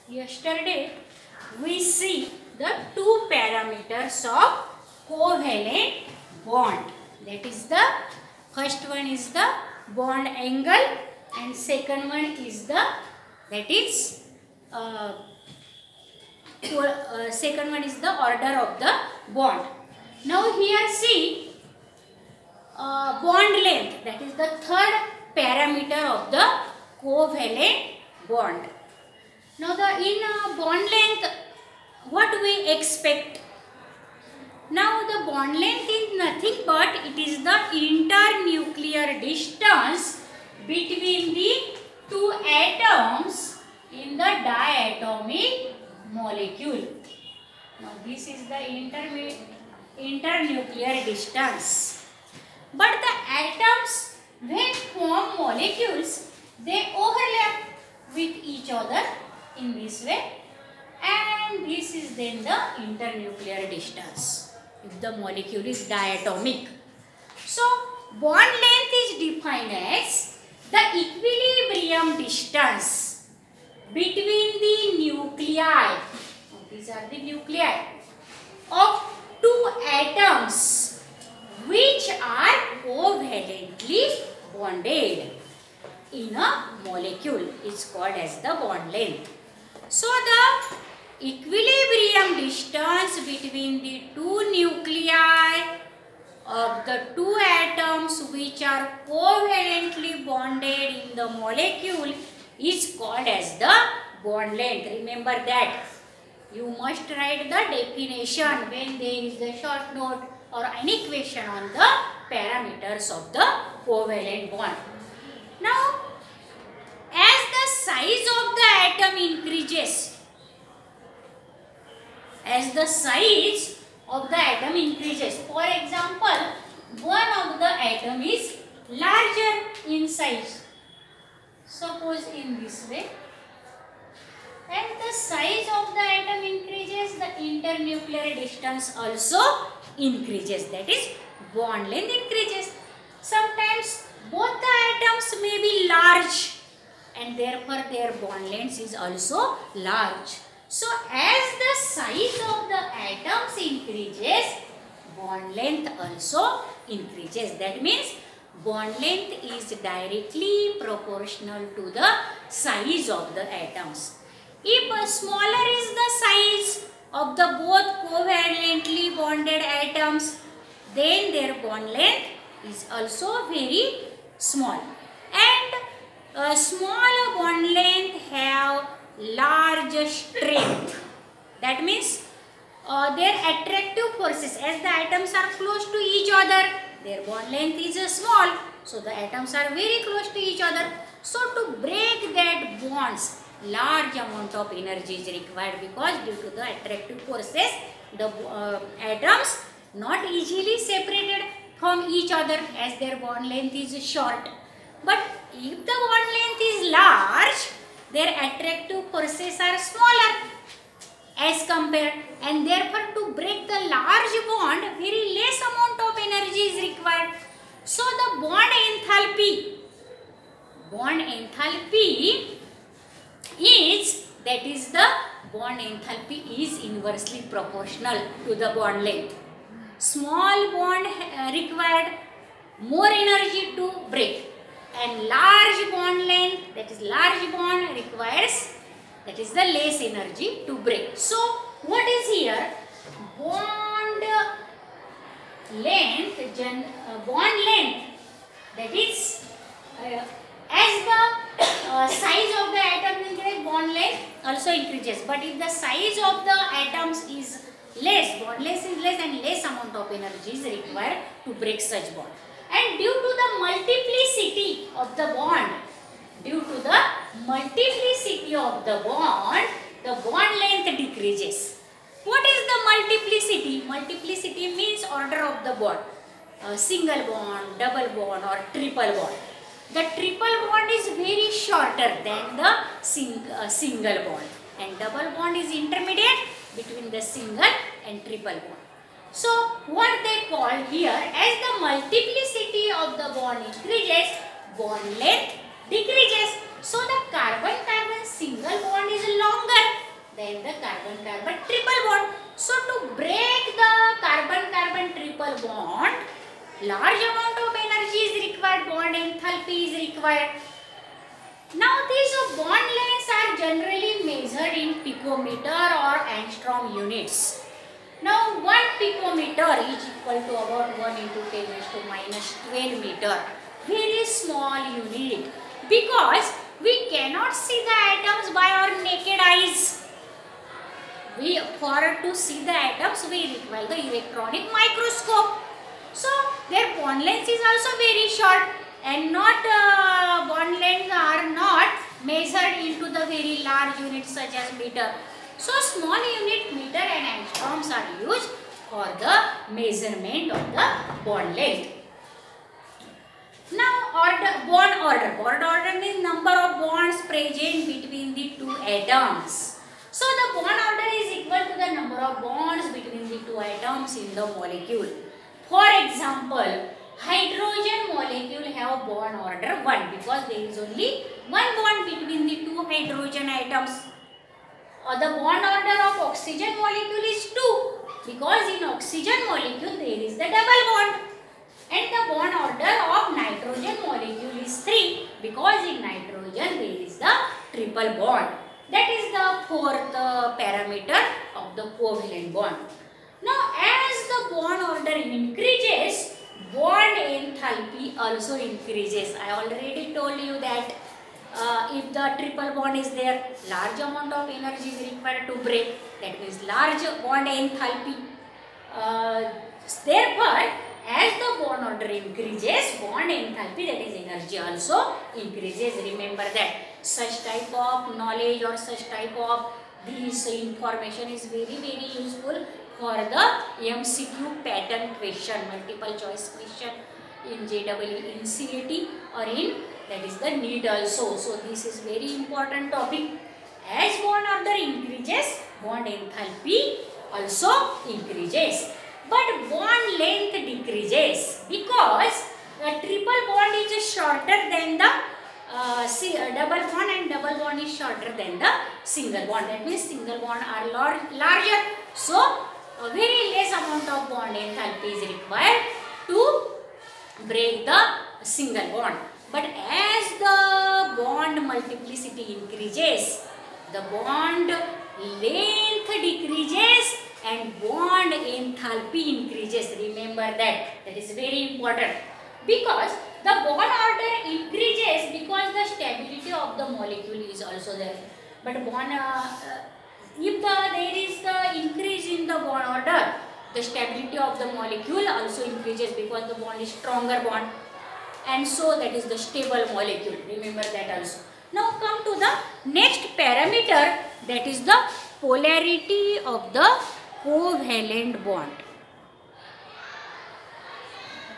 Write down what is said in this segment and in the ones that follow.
Yesterday we see the two parameters of covalent bond. That is the first one is the bond angle and second one is the second one is the order of the bond. Now here see bond length, that is the third parameter of the covalent bond. Now in bond length, what we expect? Now the bond length is nothing but it is the internuclear distance between the two atoms in the diatomic molecule. Now this is the internuclear distance. But the atoms when form molecules, they overlap with each other in this way, and this is then the internuclear distance if the molecule is diatomic. So bond length is defined as the equilibrium distance between the nuclei, these are the nuclei, of two atoms which are covalently bonded in a molecule is called as the bond length. So the equilibrium distance between the two nuclei of the two atoms which are covalently bonded in the molecule is called as the bond length. Remember that. You must write the definition when there is a short note or any question on the parameters of the covalent bond. Now, as the size of the atom increases, for example, one of the atom is larger in size, suppose in this way, and the size of the atom increases, the internuclear distance also increases, that is bond length increases. Sometimes both the atoms may be large and therefore their bond length is also large. So as the size of the atoms increases, bond length also increases. That means bond length is directly proportional to the size of the atoms. If smaller is the size of the both covalently bonded atoms, then their bond length is also very small. And small bond length have large strength. That means their attractive forces, as the atoms are close to each other, their bond length is small. So the atoms are very close to each other. So to break that bonds, large amount of energy is required, because due to the attractive forces, the atoms not easily separated from each other as their bond length is short. But if the bond length is large, their attractive forces are smaller as compared, and therefore to break the large bond, very less amount of energy is required. So the bond enthalpy is inversely proportional to the bond length. Small bond required more energy to break, and large bond length, that is large bond, requires, that is the less energy to break. So what is here? Bond length, that is as the size of the atom increases, bond length also increases. But if the size of the atoms is less, bond length is less, and less amount of energy is required to break such bond. And due to the multiplicity of the bond, the bond length decreases. What is the multiplicity? Multiplicity means order of the bond. Single bond, double bond or triple bond. The triple bond is very shorter than the single bond, and double bond is intermediate between the single and triple bond. So what they call here, as the multiplicity of the bond increases, bond length decreases. So the carbon-carbon single bond is longer large amount of energy is required, bond enthalpy is required. Now these bond lengths are generally measured in picometer or angstrom units. Now 1 picometer is equal to about 1 into 10 raised to minus 12 meter. Very small unit, because we cannot see the atoms by our naked eyes. For to see the atoms, we require the electronic microscope. So their bond length is also very short, and bond lengths are not measured into the very large units such as meter. So small unit meter and angstroms are used for the measurement of the bond length. Now bond order. Bond order means number of bonds present between the two atoms. So the bond order is equal to the number of bonds between the two atoms in the molecule. For example, hydrogen molecule have bond order 1 because there is only one bond between the two hydrogen atoms. The bond order of oxygen molecule is 2 because in oxygen molecule there is the double bond. And the bond order of nitrogen molecule is 3 because in nitrogen there is the triple bond. That is the fourth parameter of the covalent bond. Now as the bond order increases, bond enthalpy also increases. I already told you that if the triple bond is there, large amount of energy is required to break. That means large bond enthalpy. Therefore, as the bond order increases, bond enthalpy, that is energy, also increases. Remember that such type of knowledge or such type of this information is very useful for the MCQ pattern question, multiple choice question in JEE, in CET, or in that is the NEET also. So this is very important topic. As bond order increases, bond enthalpy also increases. But bond length decreases because the triple bond is shorter than the double bond, and double bond is shorter than the single bond. That means single bond are larger. So a very less amount of bond enthalpy is required to break the single bond. But as the bond multiplicity increases, the bond length decreases and bond enthalpy increases. Remember that. That is very important. Because the bond order increases because the stability of the molecule is also there. But if there is the increase in the bond order, the stability of the molecule also increases because the bond is stronger bond. And so that is the stable molecule. Remember that also. Now come to the next parameter, that is the polarity of the covalent bond.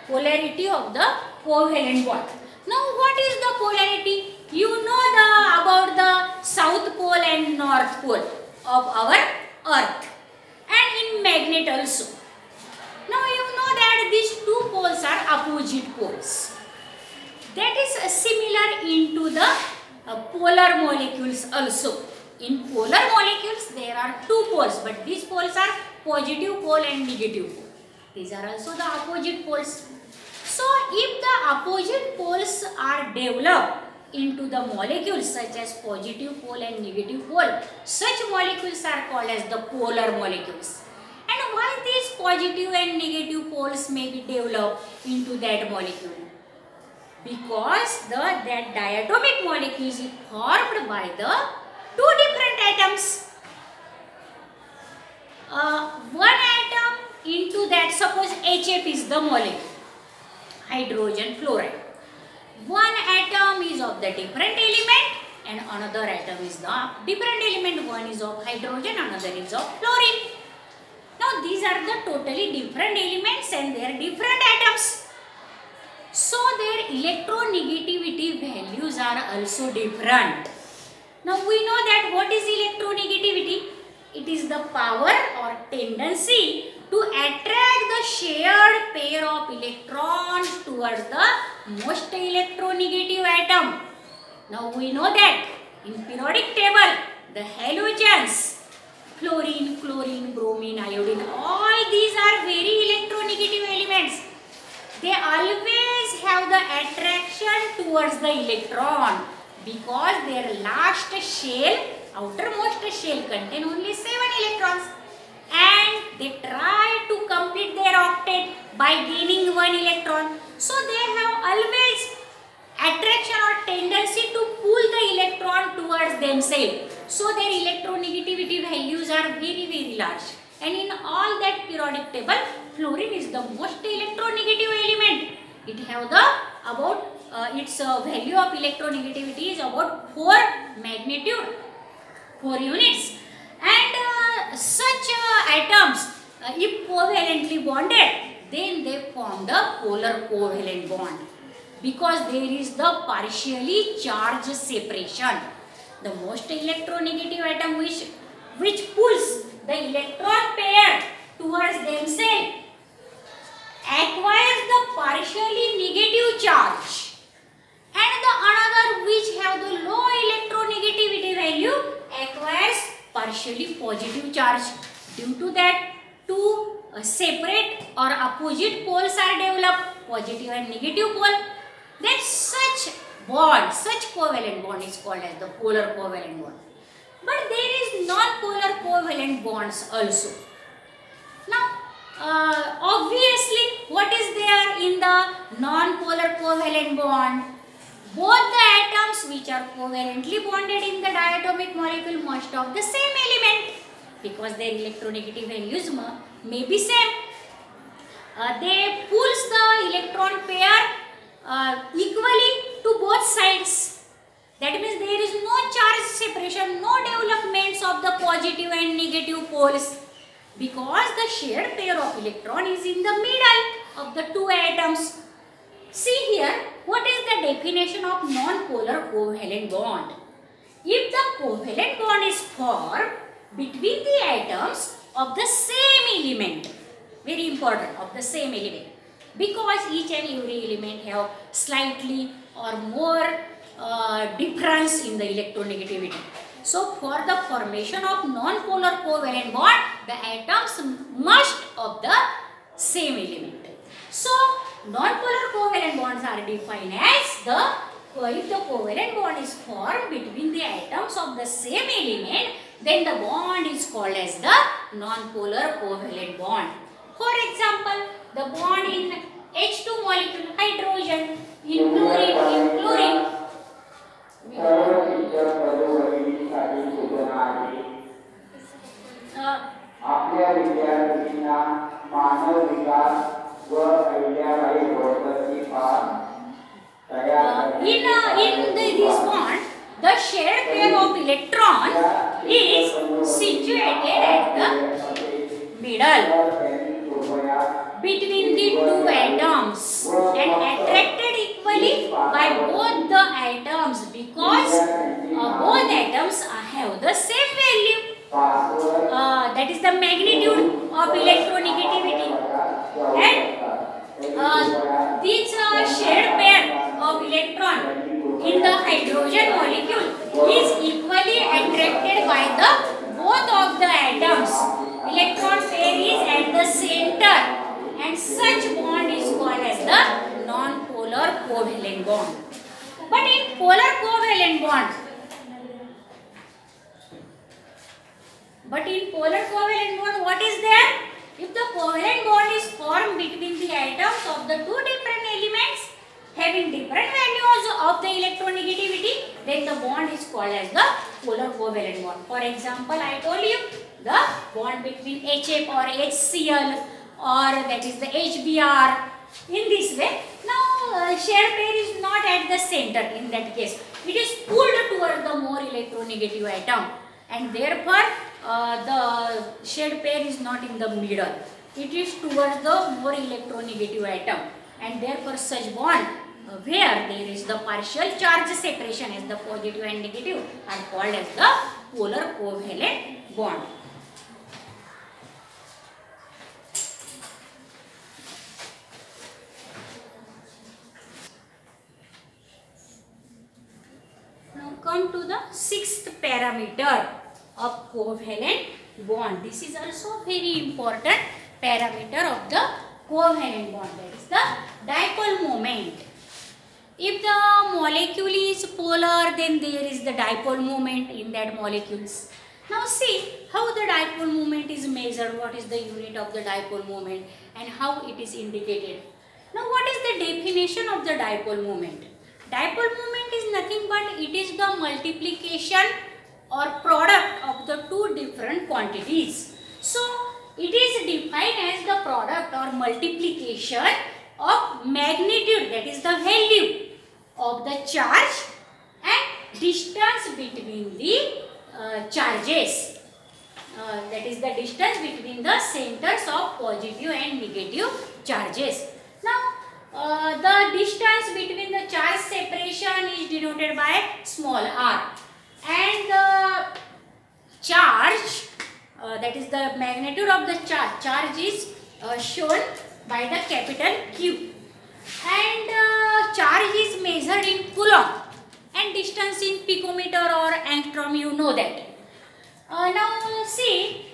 Polarity of the covalent bond. Now what is the polarity? You know about the south pole and north pole of our earth, and in magnet also. Now you know that these two poles are opposite poles. That is similar into the polar molecules also. In polar molecules there are two poles, but these poles are positive pole and negative pole. These are also the opposite poles. So if the opposite poles are developed into the molecules such as positive pole and negative pole, such molecules are called as the polar molecules. And why these positive and negative poles may be developed into that molecule? Because that diatomic molecule is formed by the two different atoms. One atom into that, suppose HF is the molecule, hydrogen fluoride. One atom is of the different element and another atom is the different element. One is of hydrogen, another is of fluorine. Now these are the totally different elements and they are different atoms. So their electronegativity values are also different. Now we know that what is electronegativity? It is the power or tendency to attract the shared pair of electrons towards the most electronegative atom. Now we know that in periodic table the halogens, fluorine, chlorine, bromine, iodine, all these are very electronegative elements. they always have the attraction towards the electron because their last shell, outermost shell, contain only 7 electrons, and they try to complete their octet by gaining 1 electron. So they have always attraction or tendency to pull the electron towards themselves. So their electronegativity values are very large. And in all that periodic table, fluorine is the most electronegative element. It have the about its value of electronegativity is about 4 magnitude, 4 units. And such atoms, if covalently bonded, then they form the polar covalent bond because there is the partially charged separation. The most electronegative atom which pulls the electron pair towards themselves acquires the partially negative charge, and the another which have the low electronegativity value acquires partially positive charge. Due to that, two separate or opposite poles are developed, positive and negative pole. Then such bond, such covalent bond is called as the polar covalent bond. But there is non-polar covalent bonds also. Now, obviously, what is there in the non-polar covalent bond? Both the atoms which are covalently bonded in the diatomic molecule must have the same element because their electronegative values may be same. They pulls the electron pair equally to both sides. That means there is no charge separation, no developments of the positive and negative poles because the shared pair of electron is in the middle of the two atoms. See here, what is the definition of non-polar covalent bond? If the covalent bond is formed between the atoms of the same element, very important, of the same element, because each and every element have slightly or more difference in the electronegativity. So for the formation of non-polar covalent bond, the atoms must of the same element. So non-polar covalent bonds are defined as if the covalent bond is formed between the atoms of the same element, then the bond is called as the non-polar covalent bond. For example, the bond in H2 molecule, hydrogen, in chlorine, आपल्या विद्यार्थ्यांना मानव विकास व Ahilyabai होळकरची in this bond, the shared pair of electron is situated at the middle between the two atoms and attracted equally by both the atoms because both atoms have the same value. That is the magnitude of electronegativity, and this shared pair of electron in the hydrogen molecule is equally attracted by the both of the atoms. Electron pair is at the center, and such bond is called as the non-polar covalent bond. But in polar covalent bond, what is there? If the covalent bond is formed between the atoms of the two different elements having different values of the electronegativity, then the bond is called as the polar covalent bond. For example, I told you the bond between HF or HCl or that is the HBr. In this way, now shared pair is not at the center in that case. It is pulled toward the more electronegative atom, and therefore the shared pair is not in the middle. It is towards the more electronegative atom, and therefore such bond where there is the partial charge separation as the positive and negative are called as the polar covalent bond. Now come to the sixth parameter of covalent bond. This is also very important parameter of the covalent bond, that is the dipole moment. If the molecule is polar, then there is the dipole moment in that molecules. Now see how the dipole moment is measured, what is the unit of the dipole moment and how it is indicated. Now what is the definition of the dipole moment? Dipole moment is nothing but it is the multiplication or product of the two different quantities. So it is defined as the product or multiplication of magnitude, that is the value of the charge and distance between the charges. That is the distance between the centers of positive and negative charges. Now the distance between the charge separation is denoted by small r, and the charge, that is the magnitude of the charge is shown by the capital Q, and charge is measured in coulomb and distance in picometer or angstrom, you know that. Now see,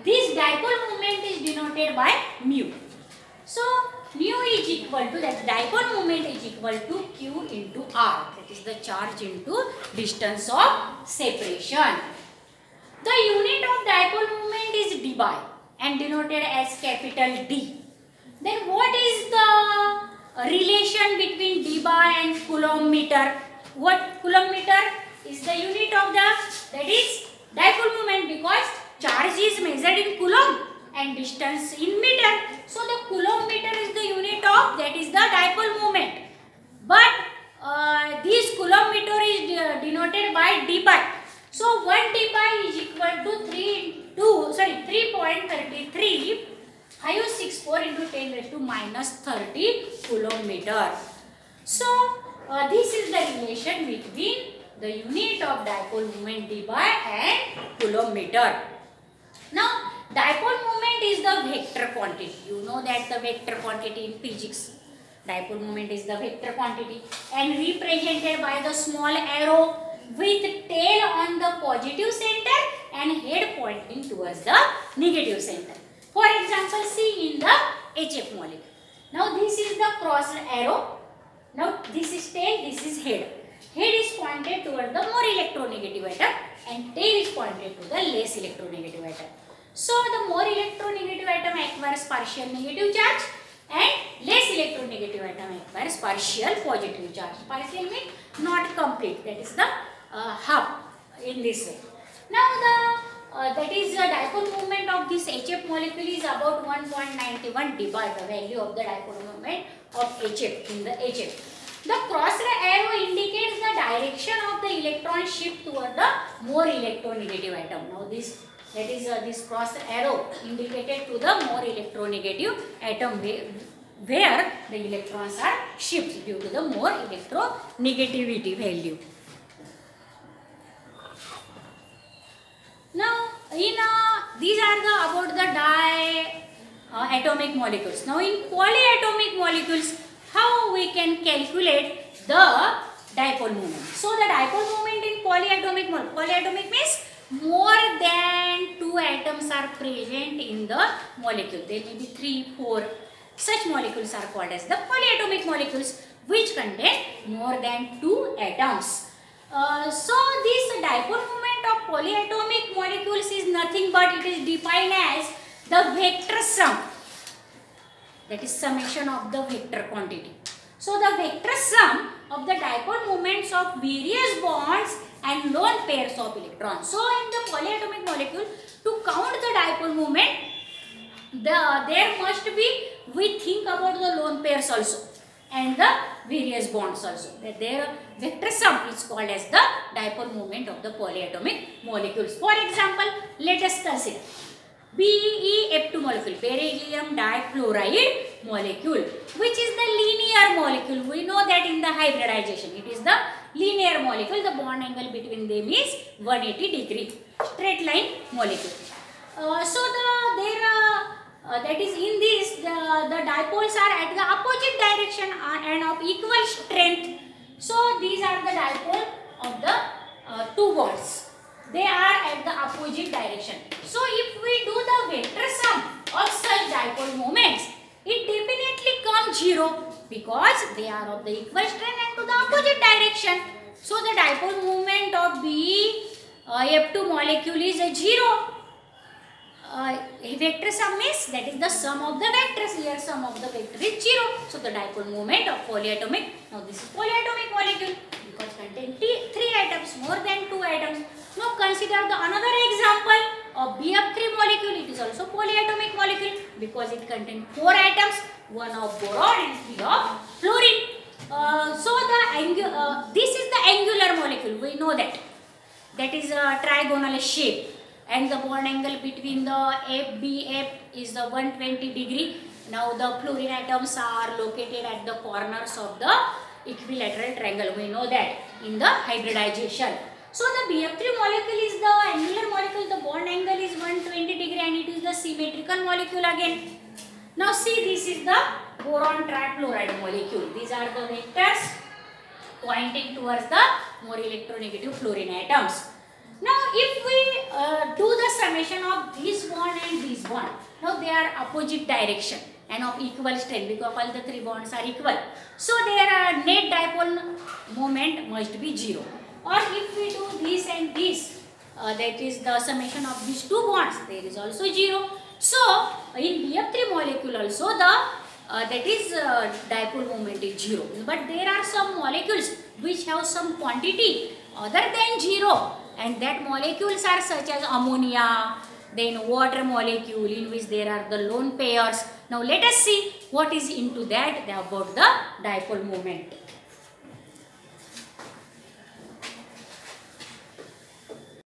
this dipole moment is denoted by mu. So mu is equal to, that dipole moment is equal to Q into R, that is the charge into distance of separation. The unit of dipole moment is dBi and denoted as capital D. Then what is the relation between dBi and coulomb meter? What coulomb meter is the unit of the, that is dipole moment, because charge is measured in coulomb and distance in meter. So the coulomb meter is the unit of, that is the dipole moment. But this coulomb meter is denoted by dBi. So 1 dBi is equal to 3.33 564 into 10 raised to minus 30 coulomb meter. So this is the relation between the unit of dipole moment dBi and coulomb meter. Now dipole moment is the vector quantity. You know that the vector quantity in physics. Dipole moment is the vector quantity and represented by the small arrow with tail on the positive center and head pointing towards the negative center. For example, see in the HF molecule. Now this is the crossed arrow. Now this is tail, this is head. Head is pointed toward the more electronegative atom and tail is pointed to the less electronegative atom. So the more electronegative atom acquires partial negative charge and less electronegative atom acquires partial positive charge. Partial means not complete, that is the half in this way. Now that is the dipole moment of this HF molecule is about 1.91 dBi, the value of the dipole moment of HF in the HF. The crossed arrow indicates the direction of the electron shift toward the more electronegative atom. Now this, that is this crossed arrow indicated to the more electronegative atom where the electrons are shifted due to the more electronegativity value. Now these are the about the diatomic molecules. Now in polyatomic molecules, how we can calculate the dipole moment? So the dipole moment in polyatomic means more than 2 atoms are present in the molecule. There may be 3, 4. Such molecules are called as the polyatomic molecules, which contain more than 2 atoms. So this dipole moment of polyatomic molecules is nothing but it is defined as the vector sum, that is summation of the vector quantity. So the vector sum of the dipole moments of various bonds and lone pairs of electrons. So in the polyatomic molecule, to count the dipole moment, there must be, we think about the lone pairs also and the various bonds also. Their vector sum is called as the dipole moment of the polyatomic molecules. For example, let us consider BeF2 molecule, beryllium difluoride molecule, which is the linear molecule. We know that in the hybridization, it is the linear molecule. The bond angle between them is 180 degree, straight line molecule. That is in this, the dipoles are at the opposite direction and of equal strength. So these are the dipole of the two bonds. They are at the opposite direction. So if we do the vector sum of such dipole moments, it definitely comes 0. because they are of the equal strength and to the opposite direction. So the dipole moment of BF2 molecule is 0. Vector sum is, that is the sum of the vectors. Here sum of the vector is 0. So the dipole moment of polyatomic, now this is polyatomic molecule because contain 3 atoms, more than 2 atoms. Now consider the another example of BF3 molecule. It is also polyatomic molecule because it contains 4 atoms, 1 of boron and 3 of fluorine. So this is the angular molecule. We know that. That is a trigonal shape. And the bond angle between the FBF is the 120 degree. Now the fluorine atoms are located at the corners of the equilateral triangle. We know that in the hybridization. So the BF3 molecule is the angular molecule. The bond angle is 120 degree and it is the symmetrical molecule again. Now see, this is the boron trifluoride molecule. These are the vectors pointing towards the more electronegative fluorine atoms. Now if we do the summation of this bond and this bond, now they are opposite direction and of equal strength because all the 3 bonds are equal. So their net dipole moment must be 0. Or if we do this and this, that is the summation of these 2 bonds, there is also 0. So in BF3 molecule also the that is dipole moment is 0. But there are some molecules which have some quantity other than 0. And that molecules are such as ammonia, then water molecule in which there are the lone pairs. Now let us see what is into that about the dipole moment.